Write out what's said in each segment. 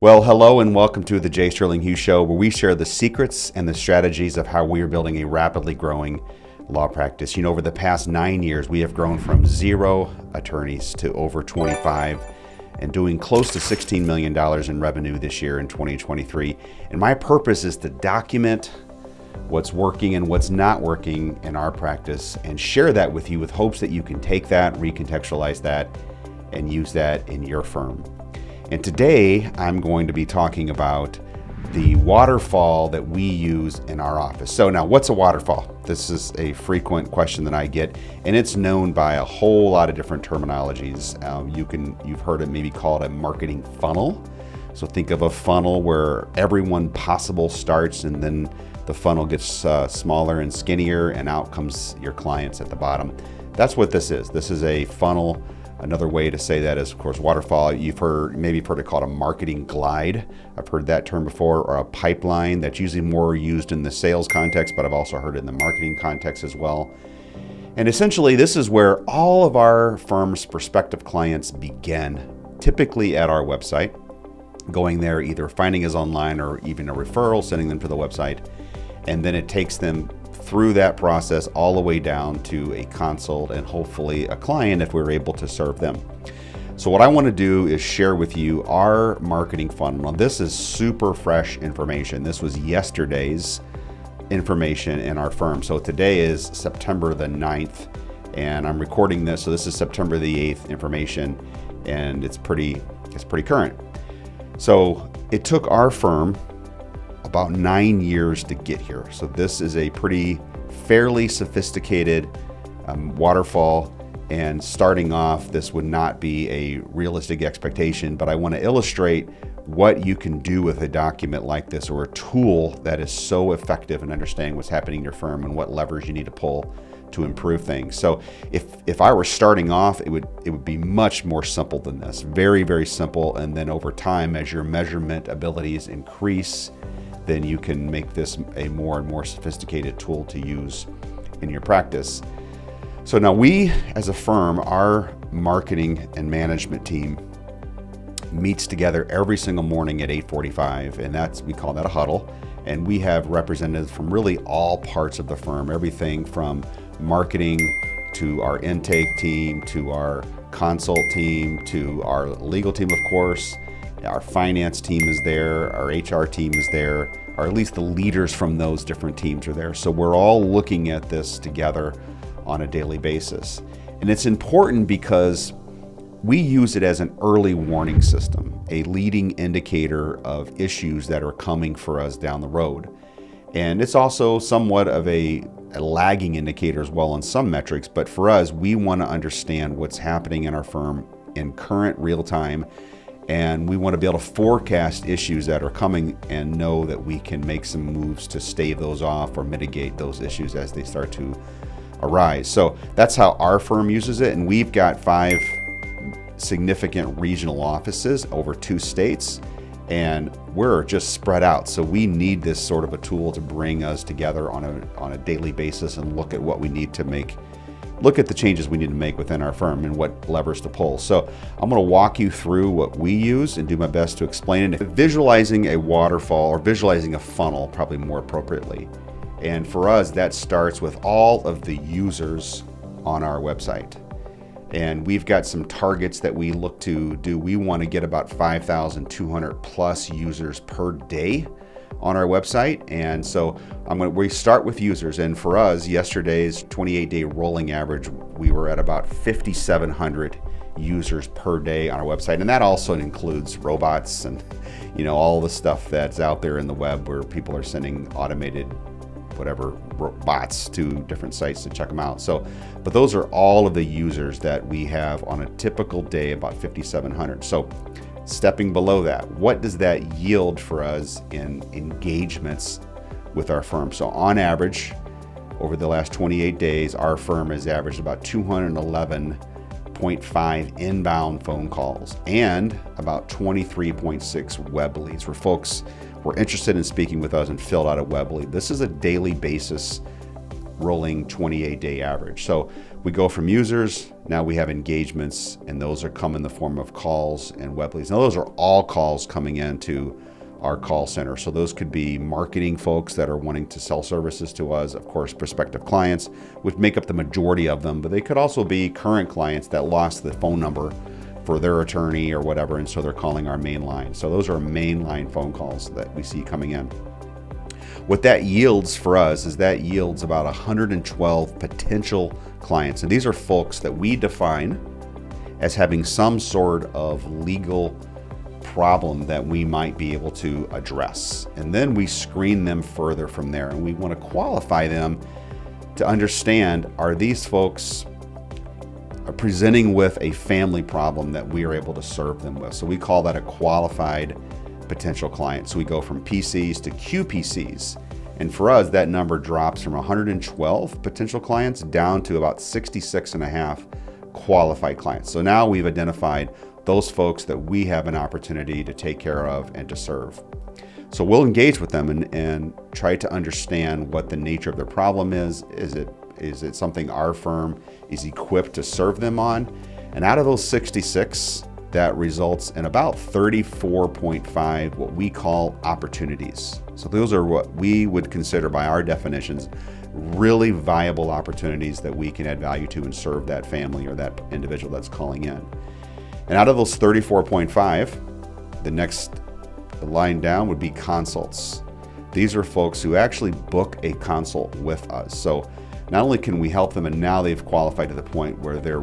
Well, hello and welcome to the J. Sterling Hughes Show, where we share the secrets and the strategies of how we are building a rapidly growing law practice. Over the past 9 years, we have grown from 0 attorneys to over 25 and doing close to $16 million in revenue this year in 2023. And my purpose is to document what's working and what's not working in our practice and share that with you with hopes that you can take that, recontextualize that, and use that in your firm. And today I'm going to be talking about the waterfall that we use in our office. So now, what's a waterfall? This is a frequent question that I get, and it's known by a whole lot of different terminologies. You've heard it maybe called a marketing funnel. So think of a funnel where everyone possible starts, and then the funnel gets smaller and skinnier, and out comes your clients at the bottom. That's what this is. This is a funnel. Another way to say that is, of course, waterfall. Maybe you've heard it called a marketing glide. I've heard that term before, or a pipeline. That's usually more used in the sales context, but I've also heard it in the marketing context as well. And essentially, this is where all of our firm's prospective clients begin, typically at our website, going there, either finding us online or even a referral, sending them to the website. And then it takes them through that process all the way down to a consult and hopefully a client if we're able to serve them. So what I want to do is share with you our marketing funnel. Now, this is super fresh information. This was yesterday's information in our firm. So today is September the 9th, and I'm recording this. So this is September the 8th information, and it's pretty current. So it took our firm about 9 years to get here. So this is a fairly sophisticated waterfall, and starting off, this would not be a realistic expectation, but I want to illustrate what you can do with a document like this, or a tool that is so effective in understanding what's happening in your firm and what levers you need to pull to improve things. So if I were starting off, it would be much more simple than this. Very, very simple. And then over time, as your measurement abilities increase, then you can make this a more and more sophisticated tool to use in your practice. So now we, as a firm, our marketing and management team meets together every single morning at 8:45, and we call that a huddle. And we have representatives from really all parts of the firm, everything from marketing to our intake team, to our consult team, to our legal team, of course. Our finance team is there, our HR team is there, or at least the leaders from those different teams are there. So we're all looking at this together on a daily basis. And it's important because we use it as an early warning system, a leading indicator of issues that are coming for us down the road. And it's also somewhat of a lagging indicator as well on some metrics, but for us, we want to understand what's happening in our firm in current real time. And we want to be able to forecast issues that are coming and know that we can make some moves to stave those off or mitigate those issues as they start to arise. So that's how our firm uses it. And we've got 5 significant regional offices over 2 states, and we're just spread out. So we need this sort of a tool to bring us together on a daily basis and look at what we need to look at the changes we need to make within our firm and what levers to pull. So I'm going to walk you through what we use and do my best to explain it. Visualizing a waterfall, or visualizing a funnel probably more appropriately. And for us, that starts with all of the users on our website. And we've got some targets that we look to do. We want to get about 5,200 plus users per day on our website. And so we start with users. And for us, yesterday's 28-day rolling average, we were at about 5,700 users per day on our website. And that also includes robots and all the stuff that's out there in the web where people are sending automated bots to different sites to check them out. But those are all of the users that we have on a typical day, about 5,700. So stepping below that, what does that yield for us in engagements with our firm? So on average, over the last 28 days, our firm has averaged about 211.5 inbound phone calls and about 23.6 web leads, where folks were interested in speaking with us and filled out a web lead. This is a daily basis rolling 28-day average. So we go from users, now we have engagements, and those are come in the form of calls and web leads. Now those are all calls coming into our call center. So those could be marketing folks that are wanting to sell services to us, of course, prospective clients, which make up the majority of them, but they could also be current clients that lost the phone number for their attorney or whatever, and so they're calling our main line. So those are mainline phone calls that we see coming in. What that yields for us is that yields about 112 potential clients. And these are folks that we define as having some sort of legal problem that we might be able to address. And then we screen them further from there. And we want to qualify them to understand, are these folks presenting with a family problem that we are able to serve them with? So we call that a qualified potential client. So we go from PCs to QPCs. And for us, that number drops from 112 potential clients down to about 66 and a half qualified clients. So now we've identified those folks that we have an opportunity to take care of and to serve. So we'll engage with them and try to understand what the nature of their problem is. Is it something our firm is equipped to serve them on? And out of those 66, that results in about 34.5 what we call opportunities. So those are what we would consider by our definitions really viable opportunities that we can add value to and serve that family or that individual that's calling in. And out of those 34.5, the next line down would be consults. These are folks who actually book a consult with us. So not only can we help them, and now they've qualified to the point where they're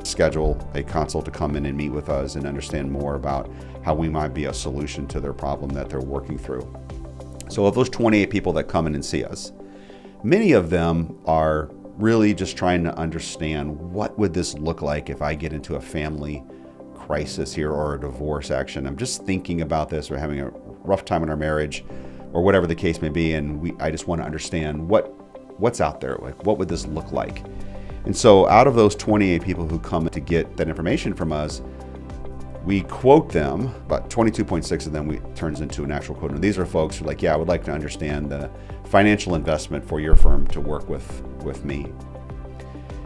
schedule a consult to come in and meet with us and understand more about how we might be a solution to their problem that they're working through. So of those 28 people that come in and see us, many of them are really just trying to understand, what would this look like if I get into a family crisis here or a divorce action? I'm just thinking about this, or having a rough time in our marriage, or whatever the case may be, and I just want to understand what's out there, like what would this look like? And so out of those 28 people who come to get that information from us, we quote them. About 22.6 of them turns into an actual quote. And these are folks who are like, yeah, I would like to understand the financial investment for your firm to work with me.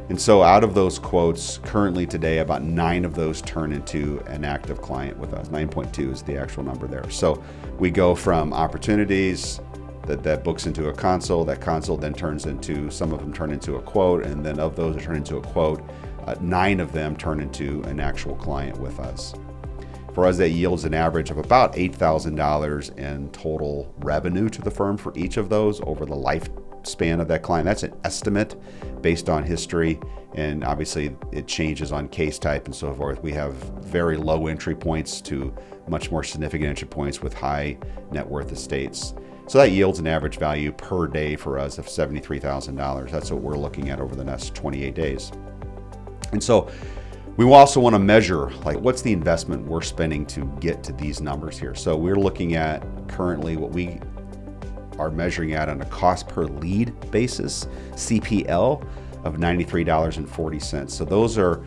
And so out of those quotes, currently today, about 9 of those turn into an active client with us. 9.2 is the actual number there. So we go from opportunities that books into a consult. That consult then turns into, some of them turn into a quote, and then of those that turn into a quote, 9 of them turn into an actual client with us. For us, that yields an average of about $8,000 in total revenue to the firm for each of those over the lifespan of that client. That's an estimate based on history, and obviously it changes on case type and so forth. We have very low entry points to much more significant entry points with high net worth estates. So that yields an average value per day for us of $73,000. That's what we're looking at over the next 28 days. And so we also want to measure, like, what's the investment we're spending to get to these numbers here. So we're looking at currently what we are measuring at on a cost per lead basis, CPL, of $93.40. So those are,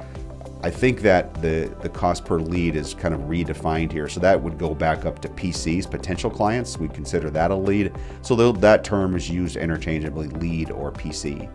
I think that the cost per lead is kind of redefined here. So that would go back up to PCs, potential clients. We consider that a lead. So that term is used interchangeably, lead or PC.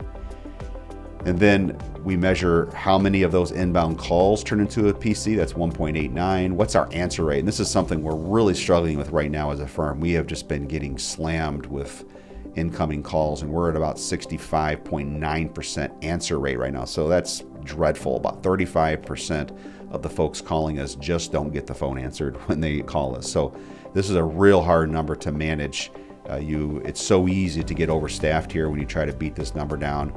And then we measure how many of those inbound calls turn into a PC. That's 1.89. What's our answer rate? And this is something we're really struggling with right now as a firm. We have just been getting slammed with incoming calls, and we're at about 65.9% answer rate right now. So that's dreadful. About 35% of the folks calling us just don't get the phone answered when they call us. So this is a real hard number to manage. It's so easy to get overstaffed here when you try to beat this number down,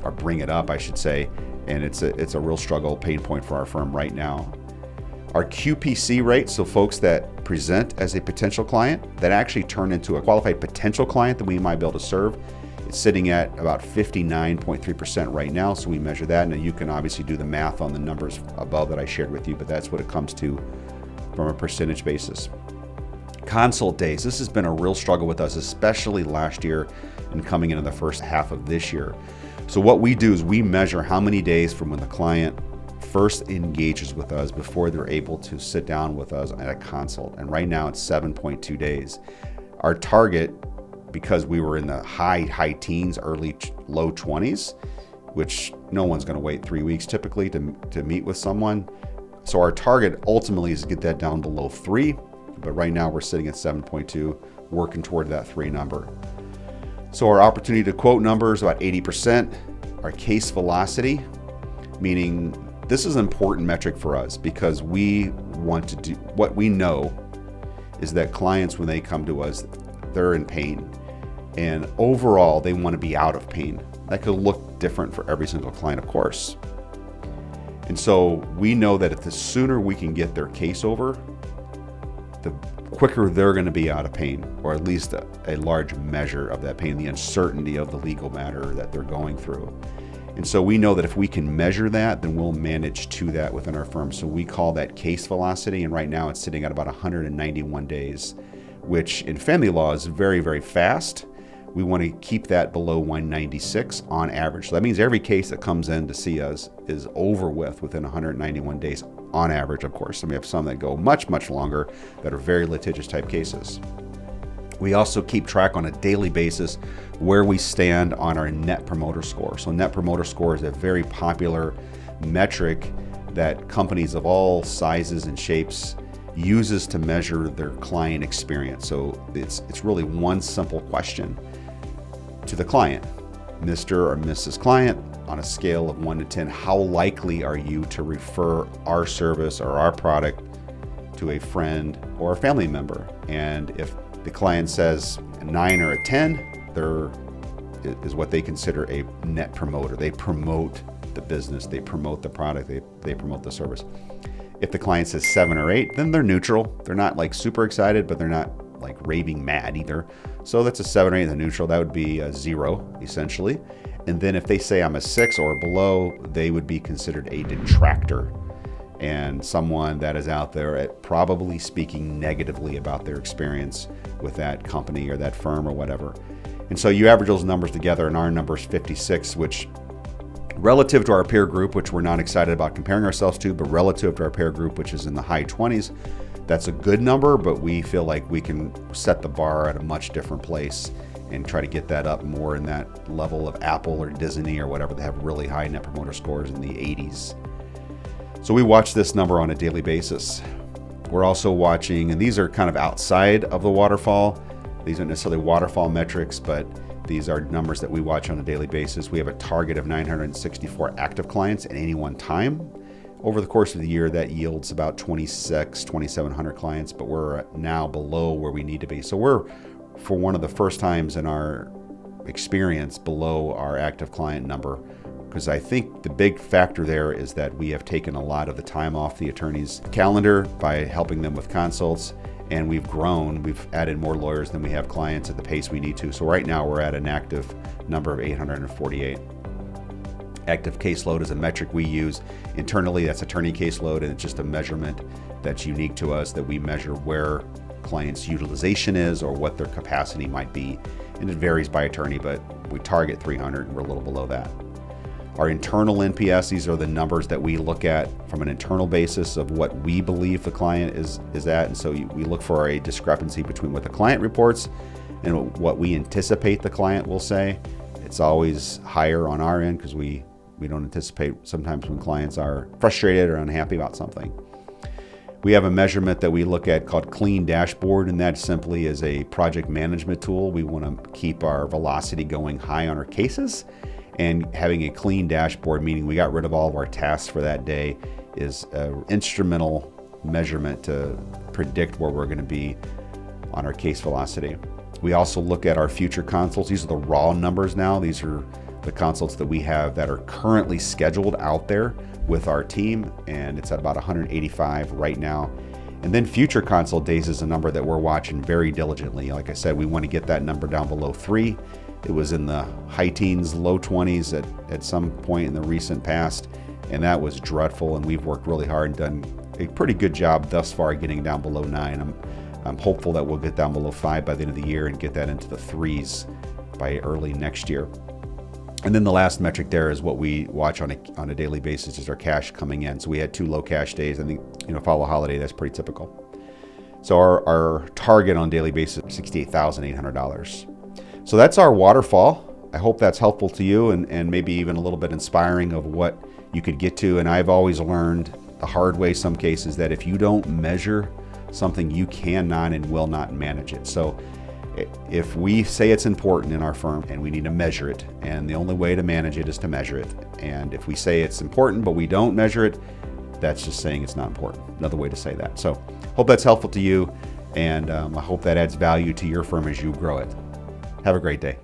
or bring it up, I should say. And it's a real struggle, pain point for our firm right now. Our QPC rate, so folks that present as a potential client that actually turn into a qualified potential client that we might be able to serve, it's sitting at about 59.3% right now. So we measure that. Now you can obviously do the math on the numbers above that I shared with you, but that's what it comes to from a percentage basis. Consult days, this has been a real struggle with us, especially last year and coming into the first half of this year. So what we do is we measure how many days from when the client first engages with us before they're able to sit down with us at a consult. And right now it's 7.2 days. Our target because we were in the high teens, low 20s, which no one's going to wait 3 weeks typically to meet with someone. So our target ultimately is to get that down below 3, but right now we're sitting at 7.2, working toward that 3 number. So our opportunity to quote number is about 80%. Our case velocity, meaning this is an important metric for us because we want to do, what we know is that clients, when they come to us, they're in pain. And overall, they want to be out of pain. That could look different for every single client, of course. And so we know that if the sooner we can get their case over, the quicker they're going to be out of pain, or at least a large measure of that pain, the uncertainty of the legal matter that they're going through. And so we know that if we can measure that, then we'll manage to that within our firm. So we call that case velocity, and right now it's sitting at about 191 days, which in family law is very, very fast. We want to keep that below 196 on average. So that means every case that comes in to see us is over within 191 days on average, of course. And we have some that go much, much longer that are very litigious type cases. We also keep track on a daily basis where we stand on our Net Promoter Score. So Net Promoter Score is a very popular metric that companies of all sizes and shapes uses to measure their client experience. So it's really one simple question to the client. Mr. or Mrs. Client, on a scale of 1 to 10, how likely are you to refer our service or our product to a friend or a family member? And if the client says a 9 or a 10, there is what they consider a net promoter. They promote the business, they promote the product, they promote the service. If the client says 7 or 8, then they're neutral. They're not like super excited, but they're not like raving mad either. So that's a 7 or 8 in the neutral. That would be a 0 essentially. And then if they say I'm a 6 or below, they would be considered a detractor and someone that is out there at probably speaking negatively about their experience with that company or that firm or whatever. And so you average those numbers together, and our number is 56, which relative to our peer group, which we're not excited about comparing ourselves to, but relative to our peer group, which is in the high 20s, that's a good number, but we feel like we can set the bar at a much different place and try to get that up more in that level of Apple or Disney or whatever. They have really high Net Promoter Scores in the 80s. So we watch this number on a daily basis. We're also watching, and these are kind of outside of the waterfall. These aren't necessarily waterfall metrics, but these are numbers that we watch on a daily basis. We have a target of 964 active clients at any one time. Over the course of the year, that yields about 2,700 clients, but we're now below where we need to be. So we're, for one of the first times in our experience, below our active client number, because I think the big factor there is that we have taken a lot of the time off the attorney's calendar by helping them with consults, and we've grown. We've added more lawyers than we have clients at the pace we need to. So right now we're at an active number of 848. Active caseload is a metric we use internally. That's attorney caseload, and it's just a measurement that's unique to us that we measure where clients' utilization is or what their capacity might be. And it varies by attorney, but we target 300 and we're a little below that. Our internal NPS, these are the numbers that we look at from an internal basis of what we believe the client is at. And so we look for a discrepancy between what the client reports and what we anticipate the client will say. It's always higher on our end because we don't anticipate sometimes when clients are frustrated or unhappy about something. We have a measurement that we look at called Clean Dashboard, and that simply is a project management tool. We want to keep our velocity going high on our cases, and having a clean dashboard, meaning we got rid of all of our tasks for that day, is an instrumental measurement to predict where we're going to be on our case velocity. We also look at our future consults. These are the raw numbers now. These are the consults that we have that are currently scheduled out there with our team, and it's at about 185 right now. And then future consult days is a number that we're watching very diligently. Like I said, we want to get that number down below 3. It was in the high teens, low 20s at some point in the recent past, and that was dreadful, and we've worked really hard and done a pretty good job thus far getting down below 9. I'm hopeful that we'll get down below 5 by the end of the year and get that into the 3s by early next year. And then the last metric there is what we watch on a daily basis is our cash coming in. So we had 2 low cash days. I think, follow a holiday, that's pretty typical. So our target on a daily basis is $68,800. So that's our waterfall. I hope that's helpful to you and maybe even a little bit inspiring of what you could get to. And I've always learned the hard way, some cases, that if you don't measure something, you cannot and will not manage it. So if we say it's important in our firm and we need to measure it, and the only way to manage it is to measure it. And if we say it's important but we don't measure it, that's just saying it's not important. Another way to say that. So hope that's helpful to you, and I hope that adds value to your firm as you grow it. Have a great day.